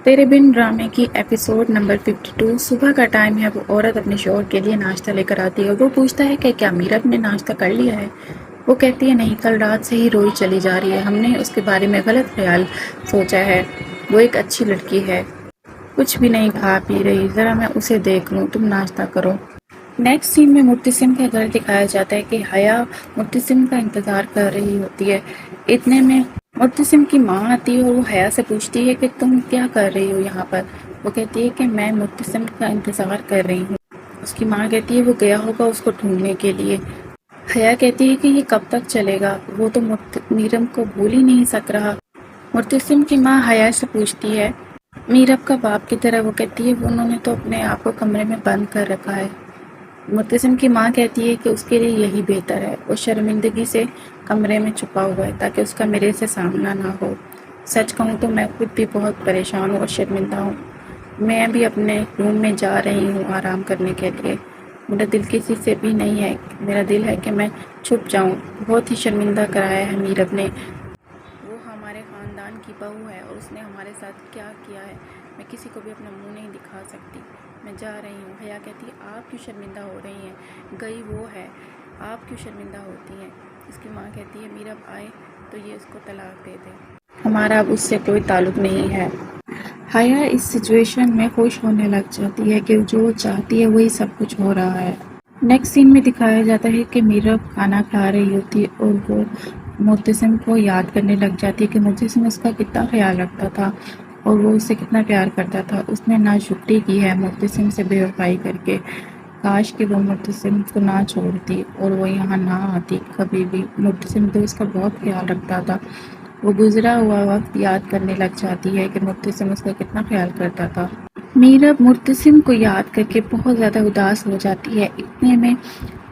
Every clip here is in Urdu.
تیرے بن ڈرامے کی ایپیسوڈ نمبر 52۔ صبح کا ٹائم ہے، وہ عورت اپنے شوہر کے لیے ناشتہ لے کر آتی ہے۔ وہ پوچھتا ہے کہ کیا میرب نے ناشتہ کر لیا ہے؟ وہ کہتی ہے نہیں، کل رات سے ہی روئی چلی جا رہی ہے، ہم نے اس کے بارے میں غلط خیال سوچا ہے، وہ ایک اچھی لڑکی ہے، کچھ بھی نہیں کھا پی رہی، ذرا میں اسے دیکھ لوں، تم ناشتہ کرو۔ نیکسٹ سین میں مرتسم کا گھر دکھایا جاتا ہے کہ حیا مرتسم کا انتظار کر رہی ہوتی ہے۔ اتنے میں مرتسم کی ماں آتی ہے اور وہ حیا سے پوچھتی ہے کہ تم کیا کر رہی ہو یہاں پر؟ وہ کہتی ہے کہ میں مرتسم کا انتظار کر رہی ہوں۔ اس کی ماں کہتی ہے وہ گیا ہوگا اس کو ڈھونڈنے کے لیے۔ حیا کہتی ہے کہ یہ کب تک چلے گا، وہ تو میرب کو بھول ہی نہیں سک رہا۔ مرتسم کی ماں حیا سے پوچھتی ہے میرب کا باپ کی طرح؟ وہ کہتی ہے انہوں نے تو اپنے آپ کو کمرے میں بند کر رکھا ہے۔ مرتسم کی ماں کہتی ہے کہ اس کے لیے یہی بہتر ہے، وہ شرمندگی سے کمرے میں چھپا ہوا ہے تاکہ اس کا میرے سے سامنا نہ ہو۔ سچ کہوں تو میں خود بھی بہت پریشان ہوں اور شرمندہ ہوں، میں بھی اپنے روم میں جا رہی ہوں آرام کرنے کے لیے۔ میرا دل کسی سے بھی نہیں ہے، میرا دل ہے کہ میں چھپ جاؤں، بہت ہی شرمندہ کرایا ہے میرب نے، وہ ہمارے خاندان کی بہو ہے اور اس نے ہمارے ساتھ کیا کیا ہے، میں کسی کو بھی اپنا منہ نہیں دکھا سکتی، میں جا رہی ہوں۔ حیا کہتی ہے آپ کیوں شرمندہ ہو رہی ہیں، گئی وہ ہے، آپ کیوں شرمندہ ہوتی ہیں؟ اس کی ماں کہتی ہے میرب آئے تو یہ اس کو طلاق دے دے، ہمارا اب اس سے کوئی تعلق نہیں ہے۔ حیا اس سچویشن میں خوش ہونے لگ جاتی ہے کہ جو چاہتی ہے وہی سب کچھ ہو رہا ہے۔ نیکسٹ سین میں دکھایا جاتا ہے کہ میرب کھانا کھا رہی ہوتی ہے اور وہ مرتسم کو یاد کرنے لگ جاتی ہے کہ مرتسم اس کا کتنا خیال رکھتا تھا اور وہ اس سے کتنا پیار کرتا تھا۔ اس نے ناشکری کی ہے مرتسم سے بے وفائی کر کے، کاش کہ وہ مرتسم کو نہ چھوڑتی اور وہ یہاں نہ آتی کبھی بھی، مرتسم تو اس کا بہت خیال رکھتا تھا۔ وہ گزرا ہوا وقت یاد کرنے لگ جاتی ہے کہ مرتسم اس کا کتنا خیال کرتا تھا۔ میرب مرتسم کو یاد کر کے بہت زیادہ اداس ہو جاتی ہے۔ اتنے میں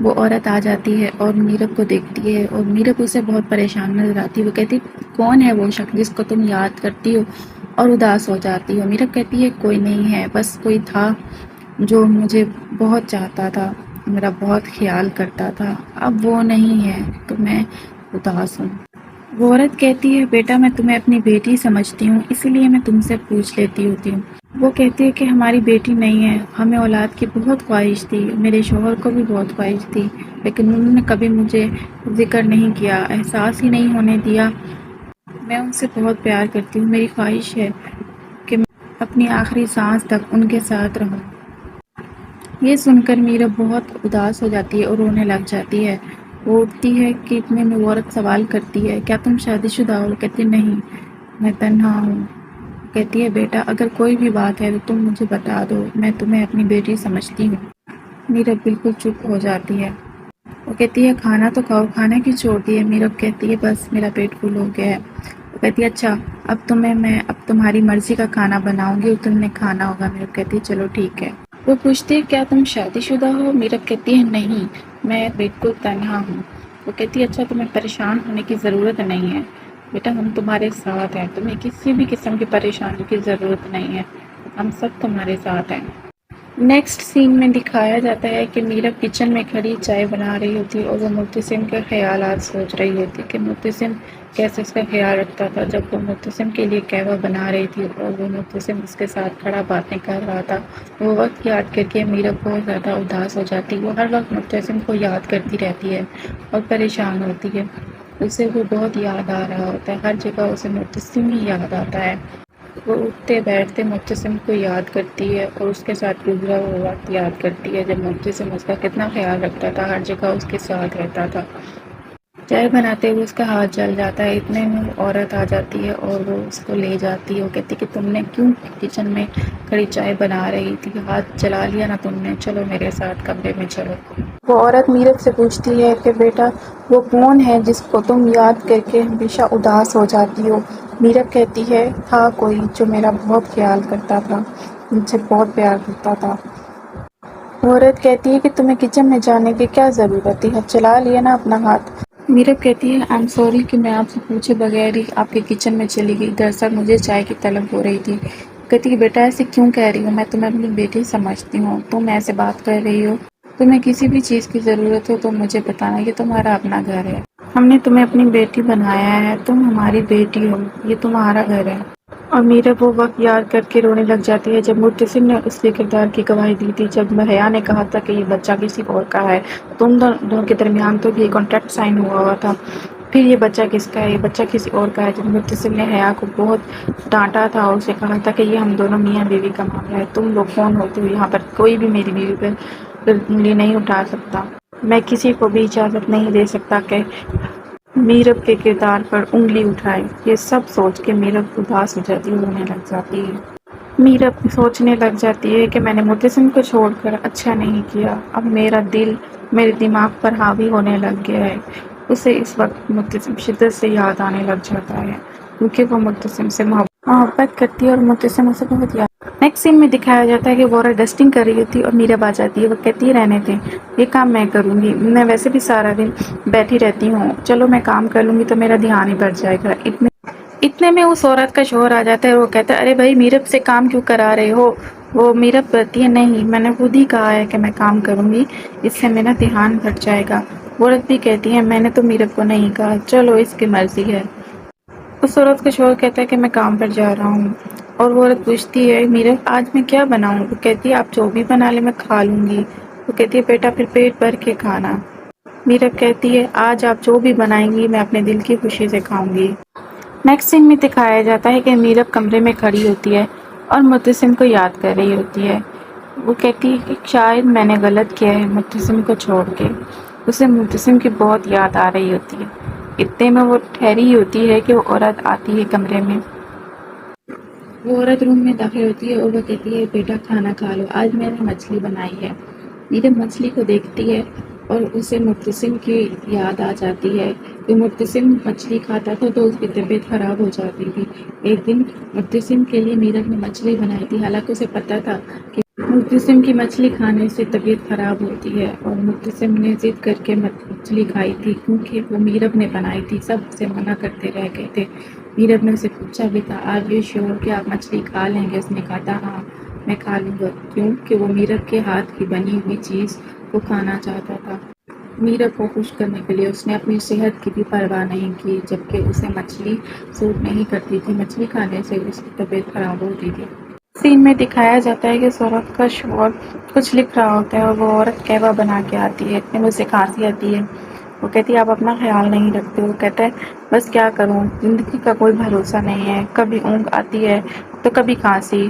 وہ عورت آ جاتی ہے اور میرب کو دیکھتی ہے اور میرب اسے بہت پریشان نظر آتی ہے۔ وہ کہتی کون ہے وہ شخص جس کو تم یاد کرتی ہو اور اداس ہو جاتی ہو؟ میرب کہتی ہے کوئی نہیں ہے، بس کوئی تھا جو مجھے بہت چاہتا تھا، میرا بہت خیال کرتا تھا، اب وہ نہیں ہے تو میں اداس ہوں۔ وہ عورت کہتی ہے بیٹا میں تمہیں اپنی بیٹی سمجھتی ہوں، اسی لیے میں تم سے پوچھ لیتی ہوتی ہوں۔ وہ کہتی ہے کہ ہماری بیٹی نہیں ہے، ہمیں اولاد کی بہت خواہش تھی، میرے شوہر کو بھی بہت خواہش تھی، لیکن انہوں نے کبھی مجھے ذکر نہیں کیا، احساس ہی نہیں ہونے دیا۔ میں ان سے بہت پیار کرتی ہوں، میری خواہش ہے کہ میں اپنی آخری سانس تک ان کے ساتھ رہوں۔ یہ سن کر میرب بہت اداس ہو جاتی ہے اور رونے لگ جاتی ہے۔ وہ اٹھتی ہے کہ اتنے میں وہ عورت سوال کرتی ہے کیا تم شادی شدہ ہو؟ کہتی نہیں، میں تنہا ہوں۔ کہتی ہے بیٹا اگر کوئی بھی بات ہے تو تم مجھے بتا دو، میں تمہیں اپنی بیٹی سمجھتی ہوں۔ میرب بالکل چپ ہو جاتی ہے۔ وہ کہتی ہے کھانا تو کھاؤ، کھانا کیوں چھوڑ دیا؟ میرب کہتی ہے بس میرا پیٹ فل ہو گیا ہے۔ وہ کہتی ہے اچھا اب تمہاری مرضی کا کھانا بناؤں گی، تم نے کھانا ہوگا۔ میرب کہتی ہے چلو ٹھیک ہے۔ وہ پوچھتی ہے کیا تم شادی شدہ ہو؟ میرب کہتی ہے نہیں، میں بالکل تنہا ہوں۔ وہ کہتی ہے اچھا تمہیں پریشان ہونے کی ضرورت نہیں ہے بیٹا، ہم تمہارے ساتھ ہیں، تمہیں کسی بھی قسم کی پریشانی کی ضرورت نہیں ہے، ہم سب تمہارے ساتھ ہیں۔ نیکسٹ سین میں دکھایا جاتا ہے کہ میرب کچن میں کھڑی چائے بنا رہی ہوتی اور وہ مرتسم کے خیالات سوچ رہی ہوتی کہ مرتسم کیسے اس کا خیال رکھتا تھا جب وہ مرتسم کے لیے قہوہ بنا رہی تھی اور وہ مرتسم اس کے ساتھ کھڑا باتیں کر رہا تھا۔ وہ وقت یاد کر کے میرب بہت زیادہ اداس ہو جاتی، وہ ہر وقت مرتسم کو یاد کرتی رہتی ہے اور پریشان ہوتی ہے، اسے وہ بہت یاد آ رہا ہوتا ہے، ہر جگہ اسے مرتسم ہی یاد آتا ہے۔ وہ اٹھتے بیٹھتے مرتسم کو یاد کرتی ہے اور اس کے ساتھ گزرا ہوا وقت یاد کرتی ہے جب مرتسم اس کا کتنا خیال رکھتا تھا، ہر جگہ اس کے ساتھ رہتا تھا۔ چائے بناتے ہوئے اس کا ہاتھ جل جاتا ہے، اتنے میں وہ عورت آ جاتی ہے اور وہ اس کو لے جاتی ہے۔ وہ کہتی کہ تم نے کیوں کچن میں کھڑی چائے بنا رہی تھی، ہاتھ جلا لیا نا تم نے، چلو میرے ساتھ کمرے میں چلو۔ وہ عورت میرب سے پوچھتی ہے کہ بیٹا وہ کون ہے جس کو تم یاد کر کے ہمیشہ اداس ہو جاتی ہو؟ میرب کہتی ہے تھا کوئی جو میرا بہت خیال کرتا تھا، مجھ سے بہت پیار کرتا تھا۔ وہ عورت کہتی ہے کہ تمہیں کچن میں جانے کی کیا ضرورت تھی، چلا لیا نا اپنا ہاتھ۔ میرب کہتی ہے I'm sorry کہ میں آپ سے پوچھے بغیر ہی آپ کے کچن میں چلی گئی، دراصل مجھے چائے کی طلب ہو رہی تھی۔ کہتی ہے بیٹا ایسے کیوں کہہ رہی ہوں، میں تمہیں اپنی بیٹی سمجھتی ہوں، تم ایسے بات کر رہی ہو، تمہیں کسی بھی چیز کی ضرورت ہو تو مجھے بتانا، یہ تمہارا اپنا گھر ہے، ہم نے تمہیں اپنی بیٹی بنایا ہے، تم ہماری بیٹی ہو، یہ تمہارا گھر ہے۔ اور میرب وہ وقت یاد کر کے رونے لگ جاتی ہے جب مرتسم نے اس کے کردار کی گواہی دی تھی، جب حیا نے کہا تھا کہ یہ بچہ کسی اور کا ہے، تم دونوں کے درمیان تو یہ کانٹریکٹ سائن ہوا تھا، پھر یہ بچہ کس کا ہے؟ یہ بچہ کسی اور کا ہے۔ جب مرتسم نے حیا کو بہت ڈانٹا تھا اور اسے کہا تھا کہ یہ ہم دونوں میاں بیوی کا معاملہ ہے، تم لوگ کون ہوتے ہو یہاں پر؟ کوئی بھی میری بیوی پر انگلی نہیں اٹھا سکتا، میں کسی کو بھی اجازت نہیں دے سکتا کہ میرب کے کردار پر انگلی اٹھائے۔ یہ سب سوچ کے میرب اداس ہو جاتی ہے، رونے لگ جاتی ہے۔ میرب سوچنے لگ جاتی ہے کہ میں نے مرتسم کو چھوڑ کر اچھا نہیں کیا، اب میرا دل میرے دماغ پر حاوی ہونے لگ گیا ہے۔ اسے اس وقت مرتسم شدت سے یاد آنے لگ جاتا ہے کیونکہ وہ مرتسم سے محبت کرتی ہے اور مرتسم اسے بہت یاد۔ نیکسٹ سین میں دکھایا جاتا ہے کہ وورا ڈسٹنگ کر رہی ہوتی ہے اور میرب آ جاتی ہے۔ وہ کہتی ہے رہنے دیں، یہ کام میں کروں گی، میں ویسے بھی سارا دن بیٹھی رہتی ہوں، چلو میں کام کر لوں گی تو میرا دھیان ہی بڑھ جائے گا۔ اتنے میں اس عورت کا شوہر آ جاتا ہے اور وہ کہتا ہے ارے بھائی میرب سے کام کیوں کرا رہے ہو؟ وہ میرب کہتی ہے نہیں، میں نے خود ہی کہا ہے کہ میں کام کروں گی، اس سے میرا دھیان بڑھ جائے گا۔ وہ عورت بھی کہتی ہے میں نے تو میرب کو نہیں کہا، چلو اس کی مرضی ہے۔ اس عورت کا شوہر کہتا ہے کہ میں کام پر جا رہا ہوں اور وہ عورت پوچھتی ہے میرب آج میں کیا بناؤں؟ وہ کہتی ہے آپ جو بھی بنا لیں میں کھا لوں گی۔ وہ کہتی ہے بیٹا پھر پیٹ بھر کے کھانا۔ میرب کہتی ہے آج آپ جو بھی بنائیں گی میں اپنے دل کی خوشی سے کھاؤں گی۔ نیکسٹ سین میں دکھایا جاتا ہے کہ میرب کمرے میں کھڑی ہوتی ہے اور مرتسم کو یاد کر رہی ہوتی ہے۔ وہ کہتی ہے کہ شاید میں نے غلط کیا ہے مرتسم کو چھوڑ کے۔ اسے مرتسم کی بہت یاد آ رہی ہوتی ہے۔ اتنے میں وہ ٹھہری ہوتی ہے کہ وہ عورت آتی ہے کمرے میں۔ وہ عورت روم میں داخل ہوتی ہے اور وہ کہتی ہے بیٹا کھانا کھا لو، آج میں نے مچھلی بنائی ہے۔ میرب مچھلی کو دیکھتی ہے اور اسے مرتسم کی یاد آ جاتی ہے کہ مرتسم مچھلی کھاتا تھا تو اس کی طبیعت خراب ہو جاتی تھی۔ ایک دن مرتسم کے لیے میرب نے مچھلی بنائی تھی، حالانکہ اسے پتا تھا کہ مرتسم کی مچھلی کھانے سے طبیعت خراب ہوتی ہے اور مرتسم نے ضد کر کے مچھلی کھائی تھی کیونکہ وہ میرب نے بنائی تھی، سب اسے منع کرتے رہ گئے تھے۔ میرب نے اسے پوچھا بھی تھا آر یو شیور کہ آپ مچھلی کھا لیں گے؟ اس نے کہا تھا ہاں میں کھا لوں گا، کیونکہ وہ میرب کے ہاتھ کی بنی ہوئی چیز کو کھانا چاہتا تھا۔ میرب کو خوش کرنے کے لیے اس نے اپنی صحت کی بھی پرواہ نہیں کی، جبکہ اسے مچھلی سوٹ نہیں کرتی تھی، مچھلی کھانے سے اس کی طبیعت خراب ہوتی تھی۔ سین میں دکھایا جاتا ہے کہ اس عورت کا شوہر کچھ لکھ رہا ہوتا ہے اور وہ عورت قہوہ بنا کے آتی ہے، اتنے میں اسے کھانسی آتی ہے۔ وہ کہتی ہے آپ اپنا خیال نہیں رکھتے۔ وہ کہتا ہے بس کیا کروں، زندگی کا کوئی بھروسہ نہیں ہے، کبھی اونگ آتی ہے تو کبھی کھانسی،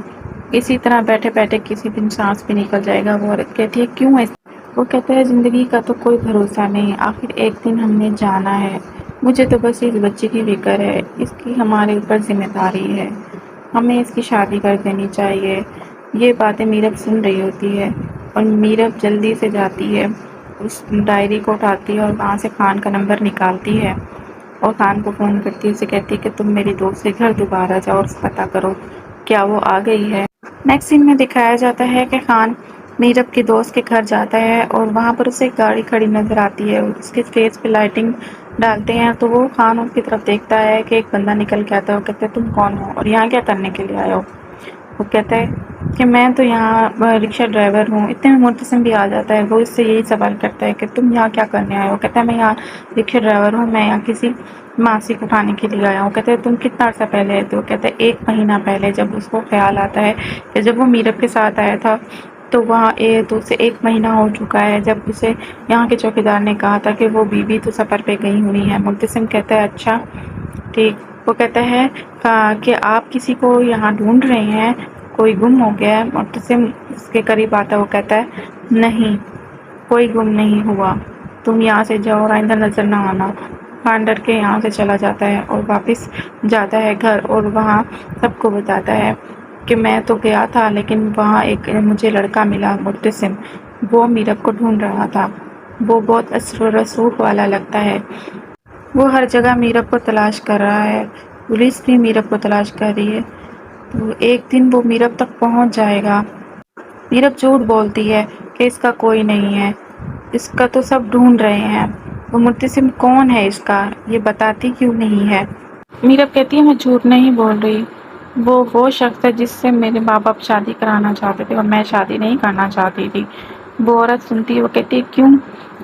اسی طرح بیٹھے بیٹھے کسی دن سانس بھی نکل جائے گا۔ وہ عورت کہتی ہے کیوں ایسا؟ وہ کہتا ہے زندگی کا تو کوئی بھروسہ نہیں، آخر ایک دن ہم نے جانا ہے، مجھے تو بس اس بچے کی فکر ہے، اس کی ہمارے اوپر ذمہ داری ہے، ہمیں اس کی شادی کر دینی چاہیے۔ یہ باتیں میرب سن رہی ہوتی ہے اور میرب جلدی سے جاتی ہے، اس ڈائری کو اٹھاتی ہے اور وہاں سے خان کا نمبر نکالتی ہے اور خان کو فون کرتی ہے، اسے کہتی ہے کہ تم میری دوست کے گھر دوبارہ جاؤ اور پتہ کرو کیا وہ آ گئی ہے۔ نیکسٹ سین میں دکھایا جاتا ہے کہ خان میرب کے دوست کے گھر جاتا ہے اور وہاں پر اسے ایک گاڑی کھڑی نظر آتی ہے، اس کے فیس پہ لائٹنگ ڈالتے ہیں تو وہ خان اس کی طرف دیکھتا ہے کہ ایک بندہ نکل کے آتا ہے۔ وہ کہتا ہے تم کون ہو اور یہاں کیا کرنے کے لیے آئے ہو؟ وہ کہتا ہے کہ میں تو یہاں رکشہ ڈرائیور ہوں۔ اتنے میں مرتسم بھی آ جاتا ہے، وہ اس سے یہی سوال کرتا ہے کہ تم یہاں کیا کرنے آئے ہو؟ کہتا ہے میں یہاں رکشہ ڈرائیور ہوں، میں یہاں کسی ماسی کو اٹھانے کے لیے آیا ہوں۔ کہتے ہیں تم کتنا عرصہ پہلے آئے تھے؟ وہ کہتا ہے 1 مہینہ پہلے، جب اس کو خیال آتا ہے کہ جب وہ میرب کے ساتھ آیا تھا تو وہاں تو اسے 1 مہینہ ہو چکا ہے جب اسے یہاں کے چوکیدار نے کہا تھا کہ وہ بیوی تو سفر پہ گئی ہوئی ہے۔ مرتسم کہتا ہے اچھا ٹھیک۔ وہ کہتا ہے کہ آپ کسی کو یہاں ڈھونڈ رہے ہیں، کوئی گم ہو گیا ہے؟ مرتسم اس کے قریب آتا ہے، وہ کہتا ہے نہیں کوئی گم نہیں ہوا، تم یہاں سے جاؤ اور آئندہ نظر نہ آنا۔ خان ڈر کے یہاں سے چلا جاتا ہے اور واپس جاتا ہے گھر اور وہاں سب کو بتاتا ہے کہ میں تو گیا تھا لیکن وہاں ایک مجھے لڑکا ملا مرتسم، وہ میرب کو ڈھونڈ رہا تھا، وہ بہت اثر و رسوخ والا لگتا ہے، وہ ہر جگہ میرب کو تلاش کر رہا ہے، پولیس بھی میرب کو تلاش کر رہی ہے، تو ایک دن وہ میرب تک پہنچ جائے گا۔ میرب جھوٹ بولتی ہے کہ اس کا کوئی نہیں ہے، اس کا تو سب ڈھونڈ رہے ہیں، وہ مرتسم کون ہے اس کا یہ بتاتی کیوں نہیں ہے؟ میرب کہتی ہے میں جھوٹ نہیں بول رہی، وہ شخص ہے جس سے میرے ماں باپ شادی کرانا چاہتے تھے اور میں شادی نہیں کرنا چاہتی تھی۔ وہ عورت سنتی ہے، وہ کہتی ہے کیوں؟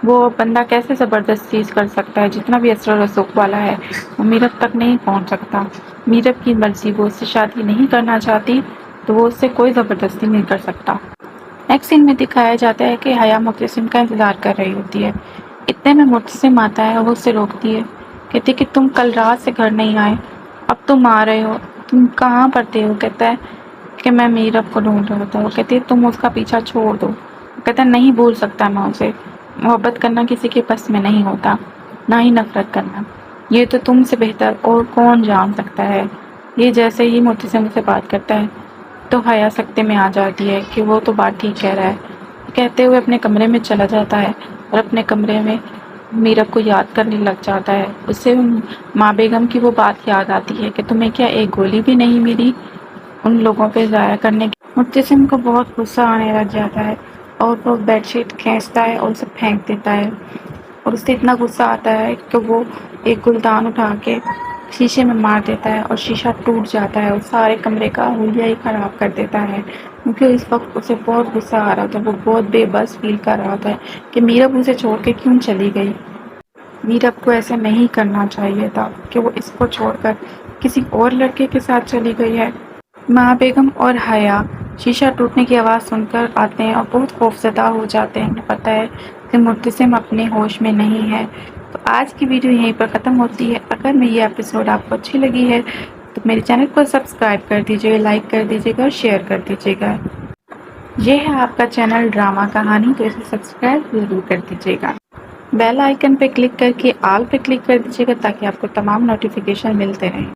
وہ بندہ کیسے زبردست چیز کر سکتا ہے؟ جتنا بھی اسرار رسوخ والا ہے وہ میرب تک نہیں پہنچ سکتا۔ میرب کی مرضی، وہ اس سے شادی نہیں کرنا چاہتی تو وہ اس سے کوئی زبردستی نہیں کر سکتا۔ نیکسٹ سین میں دکھایا جاتا ہے کہ حیا مبتسم کا انتظار کر رہی ہوتی ہے۔ اتنے میں مبتسم آتا ہے اور وہ اسے روکتی ہے، کہتی کہ تم کل رات سے گھر نہیں آئے، اب تم آ رہے ہو، تم کہاں پر تھے؟ وہ کہتا ہے کہ میں میرب کو ڈھونڈ رہا تھا۔ وہ کہتی ہے تم اس کا پیچھا چھوڑ دو۔ وہ کہتا ہے نہیں بھول سکتا میں اسے، محبت کرنا کسی کے بس میں نہیں ہوتا، نہ ہی نفرت کرنا، یہ تو تم سے بہتر اور کون جان سکتا ہے۔ یہ جیسے ہی مبتسم سے بات کرتا ہے تو حیا سکتے میں آ جاتی ہے کہ وہ تو بات ٹھیک کہہ رہا ہے، کہتے ہوئے اپنے کمرے میں چلا جاتا ہے اور اپنے کمرے میں میرب کو یاد کرنے لگ جاتا ہے۔ اسے ماں بیگم کی وہ بات یاد آتی ہے کہ تمہیں کیا ایک گولی بھی نہیں ملی ان لوگوں پہ ضائع کرنے کی۔ مبتسم کو بہت غصہ آنے لگ جاتا ہے اور وہ بیڈ شیٹ کھینچتا ہے اور اسے پھینک دیتا ہے، اور اسے اتنا غصہ آتا ہے کہ وہ ایک گلدان اٹھا کے شیشے میں مار دیتا ہے اور شیشہ ٹوٹ جاتا ہے اور سارے کمرے کا حلیہ ہی خراب کر دیتا ہے، کیونکہ اس وقت اسے بہت غصہ آ رہا تھا۔ وہ بہت بے بس فیل کر رہا تھا کہ میرب اسے چھوڑ کے کیوں چلی گئی۔ میرب کو ایسے نہیں کرنا چاہیے تھا کہ وہ اس کو چھوڑ کر کسی اور لڑکے کے ساتھ چلی گئی ہے۔ ماں بیگم اور حیا شیشہ ٹوٹنے کی آواز سن کر آتے ہیں اور بہت خوفزدہ ہو جاتے ہیں۔ انہیں پتہ ہے کہ مبتسم اپنے ہوش میں نہیں ہے۔ تو آج کی ویڈیو یہیں پر ختم ہوتی ہے۔ اگر میں یہ ایپیسوڈ آپ کو اچھی لگی ہے تو میرے چینل کو سبسکرائب کر دیجیے، لائک کر دیجیے گا اور شیئر کر دیجیے گا۔ یہ ہے آپ کا چینل ڈرامہ کہانی، تو اسے سبسکرائب ضرور کر دیجیے گا۔ بیل آئیکن پہ کلک کر کے آل پہ کلک کر دیجیے گا تاکہ آپ کو تمام نوٹیفیکیشن ملتے رہیں۔